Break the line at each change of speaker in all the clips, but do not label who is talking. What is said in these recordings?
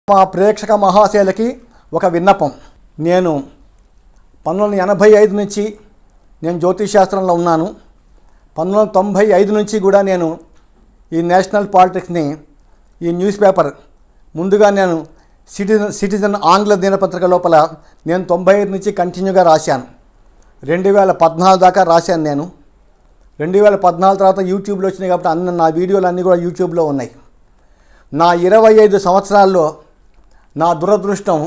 మా ప్రేక్షక మహాశయులకి ఒక విన్నపం. నేను 1985 నుంచి నేను జ్యోతిష్ శాస్త్రంలో ఉన్నాను. 1995 నుంచి కూడా నేను ఈ నేషనల్ పాలిటిక్స్ని ఈ న్యూస్ పేపర్ ముందుగా నేను సిటిజన్ ఆంగ్ల దినపత్రిక లోపల నేను 95 నుంచి కంటిన్యూగా రాశాను. 2014 దాకా రాశాను. నేను 2014 తర్వాత యూట్యూబ్లో వచ్చినాయి కాబట్టి నా వీడియోలు అన్నీ కూడా యూట్యూబ్లో ఉన్నాయి. నా 25 సంవత్సరాల్లో నా దురదృష్టం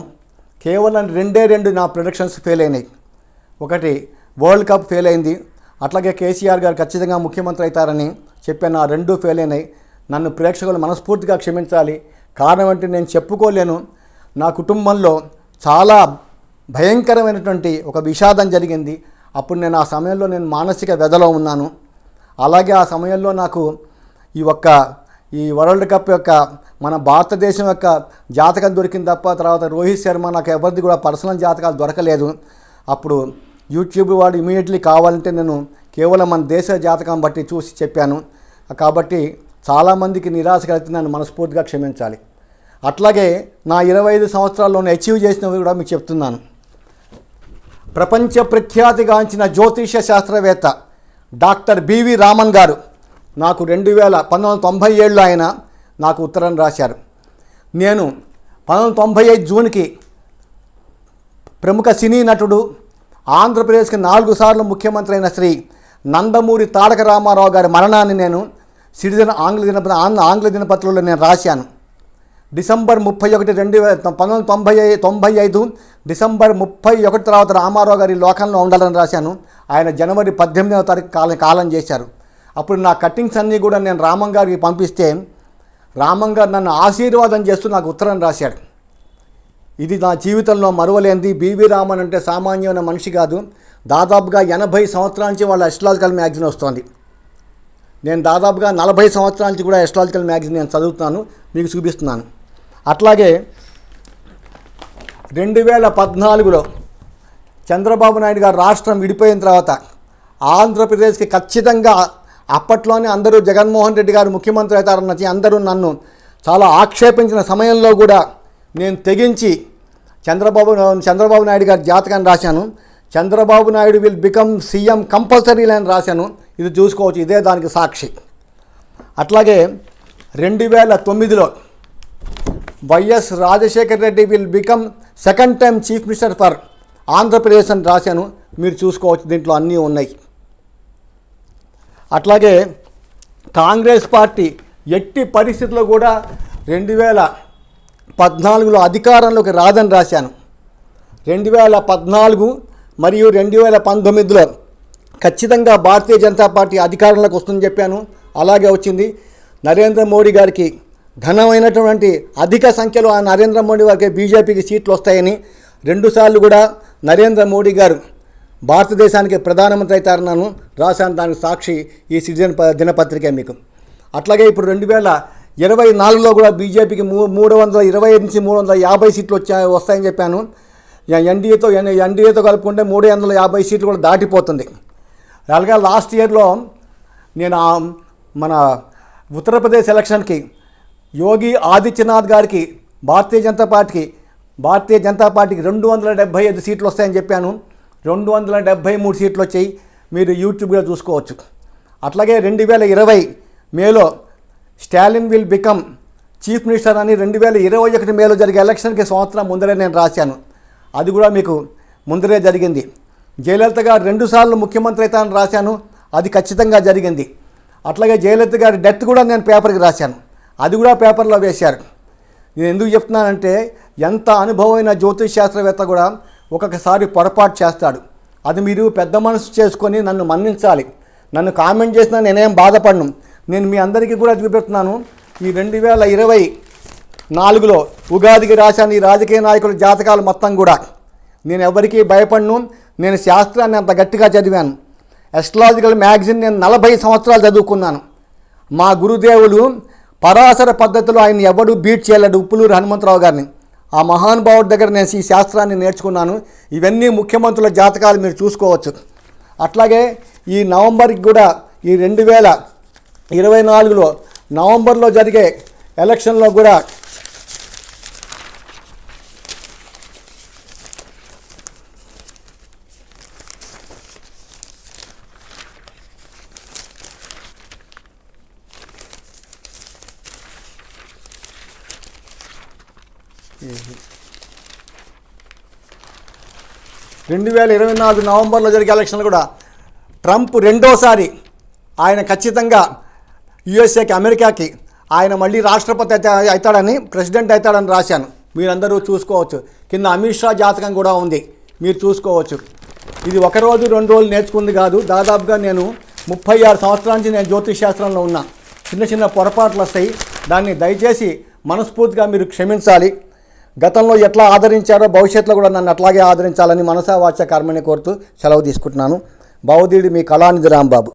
కేవలం రెండు నా ప్రొడక్షన్స్ ఫెయిల్ అయినాయి. ఒకటి వరల్డ్ కప్ ఫెయిల్ అయింది, అట్లాగే కేసీఆర్ గారు ఖచ్చితంగా ముఖ్యమంత్రి అవుతారని చెప్పాను. నా రెండు ఫెయిల్ అయినాయి. నన్ను ప్రేక్షకులు మనస్ఫూర్తిగా క్షమించాలి. కారణం అంటే నేను చెప్పుకోలేను. నా కుటుంబంలో చాలా భయంకరమైనటువంటి ఒక విషాదం జరిగింది. అప్పుడు నేను ఆ సమయంలో నేను మానసిక వ్యధలో ఉన్నాను. అలాగే ఆ సమయంలో నాకు ఈ వరల్డ్ కప్ యొక్క మన భారతదేశం యొక్క జాతకం దొరికింది తప్ప తర్వాత రోహిత్ శర్మ నాకు ఎవరిది కూడా పర్సనల్ జాతకాలు దొరకలేదు. అప్పుడు యూట్యూబ్ వాడు ఇమీడియట్లీ కావాలంటే నేను కేవలం మన దేశ జాతకం బట్టి చూసి చెప్పాను. కాబట్టి చాలామందికి నిరాశ కలిగి నన్ను మనస్ఫూర్తిగా క్షమించాలి. అట్లాగే నా 25 సంవత్సరాల్లోనే అచీవ్ చేసినవి కూడా మీకు చెప్తున్నాను. ప్రపంచ ప్రఖ్యాతిగాంచిన జ్యోతిష శాస్త్రవేత్త డాక్టర్ బివి రామన్ గారు నాకు 1997లో ఆయన నాకు ఉత్తరం రాశారు. నేను 1995 జూన్కి ప్రముఖ సినీ నటుడు, ఆంధ్రప్రదేశ్కి 4 సార్లు ముఖ్యమంత్రి అయిన శ్రీ నందమూరి తారక రామారావు గారి మరణాన్ని నేను సిటిజన్ ఆంగ్ల దినపత్రికలో నేను రాశాను. డిసెంబర్ 31, 1995 డిసెంబర్ 31 తర్వాత రామారావు గారి లోకంలో ఉండాలని రాశాను. ఆయన జనవరి 18వ తారీఖు కాలం చేశారు. అప్పుడు నా కట్టింగ్స్ అన్నీ కూడా నేను రామన్ గారికి పంపిస్తే రామన్ గారు నన్ను ఆశీర్వాదం చేస్తూ నాకు ఉత్తరం రాశాడు. ఇది నా జీవితంలో మరువలేనిది. బివి రామన్ అంటే సామాన్యమైన మనిషి కాదు. దాదాపుగా 80 సంవత్సరాల నుంచి వాళ్ళ అస్ట్రాలజికల్ మ్యాగజైన్ వస్తుంది. నేను దాదాపుగా 40 సంవత్సరాల నుంచి కూడా అస్ట్రాలజికల్ మ్యాగజైన్ నేను చదువుతున్నాను, మీకు చూపిస్తున్నాను. అట్లాగే 2014లో చంద్రబాబు నాయుడు గారు రాష్ట్రం విడిపోయిన తర్వాత ఆంధ్రప్రదేశ్కి ఖచ్చితంగా అప్పట్లోనే అందరూ జగన్మోహన్ రెడ్డి గారు ముఖ్యమంత్రి అవుతారన్నది అందరూ నన్ను చాలా ఆక్షేపించిన సమయంలో కూడా నేను తెగించి చంద్రబాబు నాయుడు గారి జాతకాన్ని రాశాను. Chandrababu Naidu will become CM compulsory అని రాశాను. ఇది చూసుకోవచ్చు, ఇదే దానికి సాక్షి. అట్లాగే 2009లో YS Rajasekhar Reddy will become second time chief minister for Andhra Pradesh అని రాశాను. మీరు చూసుకోవచ్చు, దీంట్లో అన్నీ ఉన్నాయి. అట్లాగే కాంగ్రెస్ పార్టీ ఎట్టి పరిస్థితుల్లో కూడా 2014లో అధికారంలోకి రాదని రాశాను. 2014 మరియు 2019లో ఖచ్చితంగా భారతీయ జనతా పార్టీ అధికారంలోకి వస్తుందని చెప్పాను. అలాగే వచ్చింది. నరేంద్ర మోడీ గారికి ఘనమైనటువంటి అధిక సంఖ్యలో నరేంద్ర మోడీ గారికి బీజేపీకి సీట్లు వస్తాయని 2 సార్లు కూడా నరేంద్ర మోడీ గారు భారతదేశానికి ప్రధానమంత్రి అవుతారన్నాను రాశాను. దానికి సాక్షి ఈ సిటిజన్ దినపత్రికే మీకు. అట్లాగే ఇప్పుడు 2024లో కూడా బీజేపీకి 325 నుంచి 350 సీట్లు వస్తాయని చెప్పాను. ఎన్డీఏతో కలుపుకుంటే 350 సీట్లు కూడా దాటిపోతుంది. అలాగే లాస్ట్ ఇయర్లో నేను మన ఉత్తరప్రదేశ్ ఎలక్షన్కి యోగి ఆదిత్యనాథ్ గారికి భారతీయ జనతా పార్టీకి 275 సీట్లు వస్తాయని చెప్పాను. 273 సీట్లు వచ్చాయి. మీరు యూట్యూబ్లో చూసుకోవచ్చు. అట్లాగే 2020 మేలో Stalin will become chief minister అని 2021 మేలో జరిగే ఎలక్షన్కి సంవత్సరం ముందరే నేను రాశాను. అది కూడా మీకు ముందరే జరిగింది. జయలలిత గారు 2 సార్లు ముఖ్యమంత్రి అవుతారని రాశాను. అది ఖచ్చితంగా జరిగింది. అట్లాగే జయలలిత గారి డెత్ కూడా నేను పేపర్కి రాశాను. అది కూడా పేపర్లో వేశారు. నేను ఎందుకు చెప్తున్నానంటే ఎంత అనుభవమైన జ్యోతిష్ శాస్త్రవేత్త కూడా ఒక్కొక్కసారి పొరపాటు చేస్తాడు. అది మీరు పెద్ద మనసు చేసుకొని నన్ను మన్నించాలి. నన్ను కామెంట్ చేసినా నేనేం బాధపడను. నేను మీ అందరికీ కూడా చూపెడుతున్నాను. ఈ 2024లో ఉగాదికి రాశాను ఈ రాజకీయ నాయకుల జాతకాలు మొత్తం కూడా. నేను ఎవరికీ భయపడను. నేను శాస్త్రాన్ని అంత గట్టిగా చదివాను. అస్ట్రాలజికల్ మ్యాగజైన్ నేను 40 సంవత్సరాలు చదువుకున్నాను. మా గురుదేవులు పరాశర పద్ధతిలో ఆయన ఎవడు బీట్ చేయలేడు, ఉప్పులూరు హనుమంతరావు గారిని. ఆ మహానుభావుడి దగ్గర నేను ఈ శాస్త్రాన్ని నేర్చుకున్నాను. ఇవన్నీ ముఖ్యమంత్రుల జాతకాలు మీరు చూసుకోవచ్చు. అట్లాగే ఈ నవంబర్కి కూడా ఈ 2024లో నవంబర్లో జరిగే ఎలక్షన్లో కూడా 2024 నవంబర్లో జరిగే ఎలక్షన్లు కూడా ట్రంప్ రెండోసారి ఆయన ఖచ్చితంగా యుఎస్ఏకి, అమెరికాకి ఆయన మళ్ళీ రాష్ట్రపతి అవుతాడని, ప్రెసిడెంట్ అవుతాడని రాశాను. మీరందరూ చూసుకోవచ్చు. కింద అమిత్ షా జాతకం కూడా ఉంది, మీరు చూసుకోవచ్చు. ఇది ఒక రోజు 2 రోజులు నేర్చుకుంది కాదు. దాదాపుగా నేను 36 సంవత్సరాల నుంచి నేను జ్యోతిష్ శాస్త్రంలో ఉన్నా. చిన్న చిన్న పొరపాట్లు వస్తాయి, దాన్ని దయచేసి మనస్ఫూర్తిగా మీరు క్షమించాలి. గతంలో ఎట్లా ఆదరించారో భవిష్యత్తులో కూడా నన్ను అట్లాగే ఆదరించాలని మనసా వాచ కర్మని కోరుతూ సెలవు తీసుకుంటున్నాను. భవదీయుడు మీ కళానిధి రాంబాబు.